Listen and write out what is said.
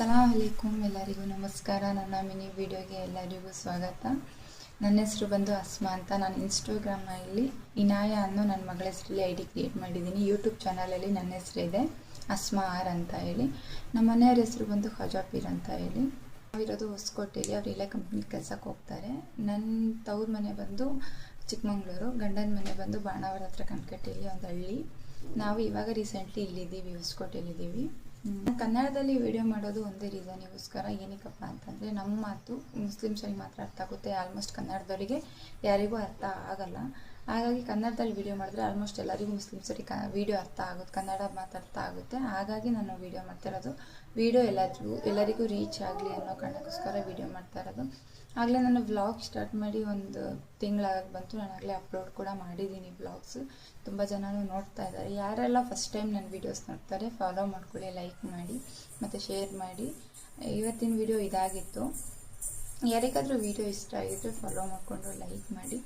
ಅಸ್ಸಲಾಂ ಅಲೈಕುಮ್, ಎಲ್ಲರಿಗೂ ನಮಸ್ಕಾರ. ನನ್ನ ಮಿನಿ ವಿಡಿಯೋಗೆ ಎಲ್ಲರಿಗೂ ಸ್ವಾಗತ. ನನ್ನ ಹೆಸರು ಬಂದು ಅಸ್ಮಾ ಅಂತ. ನಾನು ಇನ್ಸ್ಟಾಗ್ರಾಮಲ್ಲಿ ಇನಾಯ ಅನ್ನೋ ನನ್ನ ಮಗಳ ಹೆಸರಲ್ಲಿ ಐ ಡಿ ಕ್ರಿಯೇಟ್ ಮಾಡಿದ್ದೀನಿ. ಯೂಟ್ಯೂಬ್ ಚಾನಲಲ್ಲಿ ನನ್ನ ಹೆಸರು ಇದೆ ಅಸ್ಮಾ ಆರ್ ಅಂತ ಹೇಳಿ. ನಮ್ಮ ಮನೆಯವ್ರ ಹೆಸರು ಬಂದು ಖಜಾಪೀರ್ ಅಂತ ಹೇಳಿ. ನಾವಿರೋದು ಹೊಸಕೋಟೆಯಲ್ಲಿ. ಅವ್ರು ಇಲ್ಲೇ ಕಂಪ್ನಿಗೆ ಕೆಲಸಕ್ಕೆ ಹೋಗ್ತಾರೆ. ನನ್ನ ತವ್ರ ಮನೆ ಬಂದು ಚಿಕ್ಕಮಂಗ್ಳೂರು, ಗಂಡನ ಮನೆ ಬಂದು ಬಾಣಾವರ ಹತ್ರ ಕಣ್ಕಟ್ಟೆಯಲ್ಲಿ ಒಂದು ಹಳ್ಳಿ. ನಾವು ಇವಾಗ ರೀಸೆಂಟ್ಲಿ ಇಲ್ಲಿದ್ದೀವಿ, ಹೊಸಕೋಟೆಯಲ್ಲಿದ್ದೀವಿ. ಕನ್ನಡದಲ್ಲಿ ವಿಡಿಯೋ ಮಾಡೋದು ಒಂದೇ ರೀಸನ್ಗೋಸ್ಕರ. ಏನಕ್ಕಪ್ಪ ಅಂತಂದರೆ ನಮ್ಮ ಮಾತು ಮುಸ್ಲಿಮ್ಸರಿಗೆ ಮಾತ್ರ ಅರ್ಥ ಆಗುತ್ತೆ. ಆಲ್ಮೋಸ್ಟ್ ಕನ್ನಡದವರಿಗೆ ಯಾರಿಗೂ ಅರ್ಥ ಆಗಲ್ಲ. ಹಾಗಾಗಿ ಕನ್ನಡದಲ್ಲಿ ವಿಡಿಯೋ ಮಾಡಿದ್ರೆ ಆಲ್ಮೋಸ್ಟ್ ಎಲ್ಲರಿಗೂ ಮುಸ್ಲಿಮ್ಸರಿಗೆ ವಿಡಿಯೋ ಅರ್ಥ ಆಗುತ್ತೆ, ಕನ್ನಡ ಮಾತು ಅರ್ಥ ಆಗುತ್ತೆ. ಹಾಗಾಗಿ ನಾನು ವಿಡಿಯೋ ಮಾಡ್ತಾಯಿರೋದು. ವಿಡಿಯೋ ಎಲ್ಲರಿಗೂ ರೀಚ್ ಆಗಲಿ ಅನ್ನೋ ಕಾರಣಕ್ಕೋಸ್ಕರ ವಿಡಿಯೋ ಮಾಡ್ತಾ ಇರೋದು. ಆಗಲೇ ನಾನು ವ್ಲಾಗ್ ಸ್ಟಾರ್ಟ್ ಮಾಡಿ ಒಂದು ತಿಂಗಳಾಗಿ ಬಂತು. ನಾನು ಆಗಲೇ ಅಪ್ಲೋಡ್ ಕೂಡ ಮಾಡಿದ್ದೀನಿ ವ್ಲಾಗ್ಸ್. ತುಂಬ ಜನನೂ ನೋಡ್ತಾ ಇದ್ದಾರೆ. ಯಾರೆಲ್ಲ ಫಸ್ಟ್ ಟೈಮ್ ನನ್ನ ವೀಡಿಯೋಸ್ ನೋಡ್ತಾರೆ ಫಾಲೋ ಮಾಡ್ಕೊಳ್ಳಿ, ಲೈಕ್ ಮಾಡಿ ಮತ್ತು ಶೇರ್ ಮಾಡಿ. ಇವತ್ತಿನ ವಿಡಿಯೋ ಇದಾಗಿತ್ತು. ಯಾರಿಗಾದರೂ ವಿಡಿಯೋ ಇಷ್ಟ ಆಗಿದ್ದರೆ ಫಾಲೋ ಮಾಡಿಕೊಂಡು ಲೈಕ್ ಮಾಡಿ.